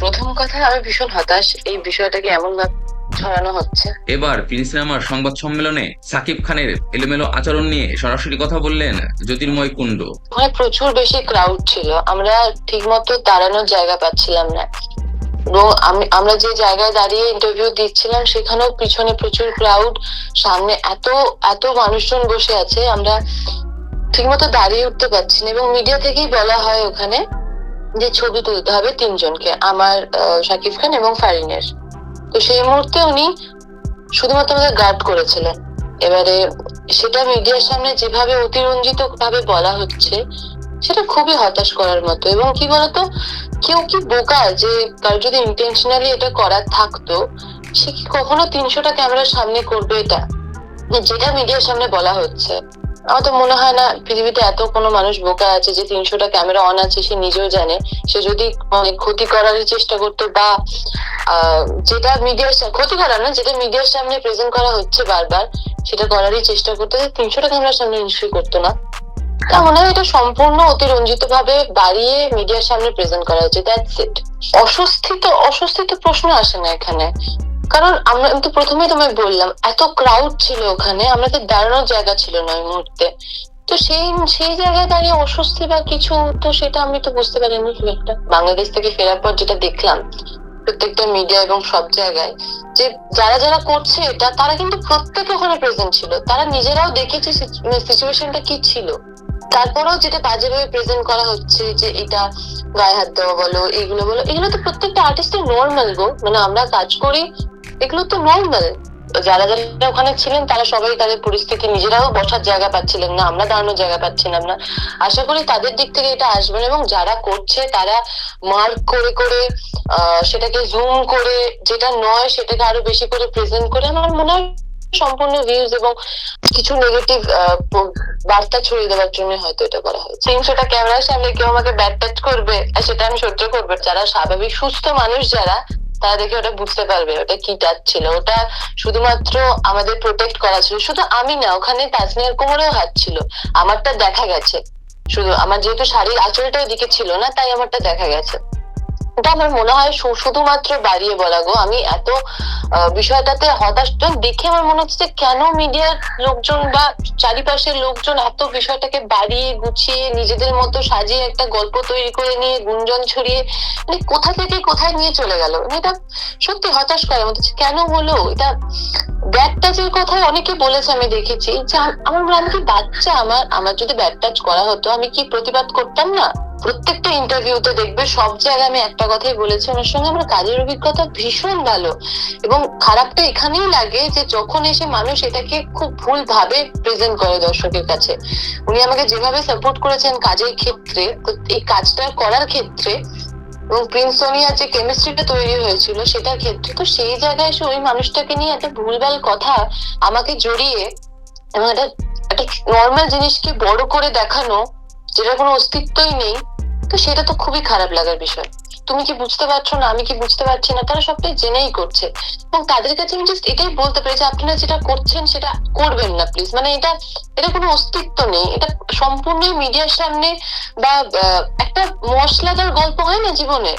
প্রথম কথা, আমি ভীষণ হতাশ এই বিষয়টাকে এমন ভাবে ছড়ানো হচ্ছে। এবার প্রিন্স সিনেমার সংবাদ সম্মেলনে সাকিব খানের এলোমেলো আচরণ নিয়ে সরাসরি কথা বললেন জ্যোতির্ময় কুণ্ডু। ওখানে প্রচুর বেশি ক্রাউড ছিল, আমরা ঠিক মতো দাঁড়ানোর জায়গা পাচ্ছিলাম না। এবং আমরা যে জায়গায় দাঁড়িয়ে ইন্টারভিউ দিচ্ছিলাম সেখানেও পিছনে প্রচুর ক্রাউড, সামনে এত এত মানুষজন বসে আছে, আমরা ঠিকমতো দাঁড়িয়ে উঠতে পারছি না। এবং মিডিয়া থেকেই বলা হয় ওখানে যে ছবি তুলতে হবে তিনজনকে, আমার, শাকিব খান এবং ফারিনের। তো সেই মুহূর্তে উনি শুধুমাত্র আমাদের গার্ড করেছিলেন। এবারে সেটা মিডিয়ার সামনে যেভাবে অতিরঞ্জিত ভাবে বলা হচ্ছে, সেটা খুবই হতাশ করার মতো। এবং কি বলতো, কেউ কি বোকা যে কার যদি ইন্টেনশনালি এটা করার থাকতো, সে কি কখনো 300টা ক্যামেরার সামনে করবে এটা, যেটা মিডিয়ার সামনে বলা হচ্ছে? আমার তো মনে হয় না পৃথিবীতে এত কোনো মানুষ বোকা আছে যে 300টা ক্যামেরা অন আছে সে নিজেও জানে। সে যদি মানে ক্ষতি করার চেষ্টা করতো বা যেটা মিডিয়ার ক্ষতি করার না, যেটা মিডিয়ার সামনে প্রেজেন্ট করা হচ্ছে বারবার, সেটা করারই চেষ্টা করতো, 300টা ক্যামেরার সামনে নিশ্চয়ই করতো না। তার মনে হয় এটা সম্পূর্ণ অতিরঞ্জিত ভাবে বাড়িয়ে মিডিয়ার সামনে প্রেজেন্ট করা হচ্ছে, দ্যাটস ইট। অস্বস্তি তো প্রশ্ন আসে না এখানে। কারণ আমরা তো প্রথমেই তোমায় বললাম, এত ক্রাউড ছিল ওখানে, আমাদের দাঁড়ানোর জায়গা ছিল না ওই মুহূর্তে। তো সেই সেই জায়গায় দাঁড়িয়ে অস্বস্তি বা কিছু, তো সেটা আমি তো বুঝতে পারিনি খুব একটা। বাংলাদেশ থেকে ফেরার পর যেটা দেখলাম প্রত্যেকটা মিডিয়া এবং সব জায়গায়, যে যারা যারা করছে এটা, তারা কিন্তু প্রত্যেকে ওখানে প্রেজেন্ট ছিল, তারা নিজেরাও দেখেছে সিচুয়েশনটা কি ছিল। তারপরেও যেটা বাজেভাবে প্রেজেন্ট করা হচ্ছে, যে এটা গায়ে হাত দেওয়া বলো, এগুলো বলো, এগুলো তো প্রত্যেকটা আর্টিস্টের নর্মাল গো, মানে আমরা কাজ করি, এগুলো তো নর্মাল। যারা যারা ওখানে ছিলেন তারা সবাই তাদের পরিস্থিতি, নিজেরাও বসার জায়গা পাচ্ছিলেন না, আমরা দাঁড়ানোর জায়গা পাচ্ছিলাম না। আশা করি তাদের দিক থেকে এটা আসবে না। এবং যারা করছে তারা মার্ক করে করে সেটাকে জুম করে, যেটা নয় সেটাকে আরো বেশি করে প্রেজেন্ট করে, আমার মনে হয় সম্পূর্ণ ভিউজ এবং কিছু নেগেটিভ বার্তা ছড়িয়ে দেওয়ার জন্য হয়তো এটা করা হয়েছে। 300টা ক্যামেরার সামনে কেউ আমাকে ব্যাট টাচ করবে আর সেটা আমি সহ্য করবো, যারা স্বাভাবিক সুস্থ মানুষ যারা, তারা দেখে ওটা বুঝতে পারবে ওটা কি টাচ ছিল। ওটা শুধুমাত্র আমাদের প্রোটেক্ট করা ছিল। শুধু আমি না, ওখানে তাসনিয়ার কোমরেও হাত ছিল, আমারটা দেখা গেছে। শুধু আমার যেহেতু শাড়ির আঁচলটা ওদিকে ছিল না, তাই আমারটা দেখা গেছে। এটা আমার মনে হয় শুধুমাত্র বাড়িয়ে বলা গো। আমি এত বিষয়টাতে হতাশ দেখে আমার মনে হচ্ছে যে কেন মিডিয়ার লোকজন বা চারিপাশের লোকজন এত বিষয়টাকে বাড়িয়ে গুছিয়ে নিজেদের মতো সাজিয়ে একটা গল্প তৈরি করে নিয়ে গুঞ্জন ছড়িয়ে, মানে কোথা থেকে কোথায় নিয়ে চলে গেল। মানে এটা সত্যি হতাশ করার মতো। কেন হলো এটা? ব্যাড টাচের কথাই অনেকে বলেছে, আমি দেখেছি যে আমার মনে হয় আমি কি বাচ্চা, আমার আমার যদি ব্যাড টাচ করা হতো আমি কি প্রতিবাদ করতাম না? প্রত্যেকটা ইন্টারভিউতে দেখবে সব জায়গায় আমি একটা কথাই বলেছি, ওনার সঙ্গে আমার কাজের অভিজ্ঞতা ভীষণ ভালো। এবং খারাপটা এখানেই লাগে যে যখন এসে মানুষ এটাকে খুব ভুল ভাবে প্রেজেন্ট করে দর্শকের কাছে। উনি আমাকে যেভাবে সাপোর্ট করেছেন কাজের ক্ষেত্রে, তো এই কাজটা করার ক্ষেত্রে, এবং প্রিন্স সোনিয়ার যে কেমিস্ট্রিটা তৈরি হয়েছিল সেটার ক্ষেত্রে, তো সেই জায়গায় এসে ওই মানুষটাকে নিয়ে একটা ভুলভাল কথা আমাকে জড়িয়ে, এবং একটা একটা নর্মাল জিনিসকে বড় করে দেখানো, যেটা কোনো অস্তিত্বই নেই, তো সেটা তো খুবই খারাপ লাগার বিষয়। তুমি কি বুঝতে পারছো না, আমি কি বুঝতে পারছি না, তারা সবটাই জেনেই করছে। এবং তাদের কাছে আমি জাস্ট এটাই বলতে পারি যে আপনারা যেটা করছেন সেটা করবেন না প্লিজ। মানে এটা এটা কোনো অস্তিত্ব নেই, এটা সম্পূর্ণ মিডিয়ার সামনে বা একটা মশলাদার গল্প হয় না জীবনে,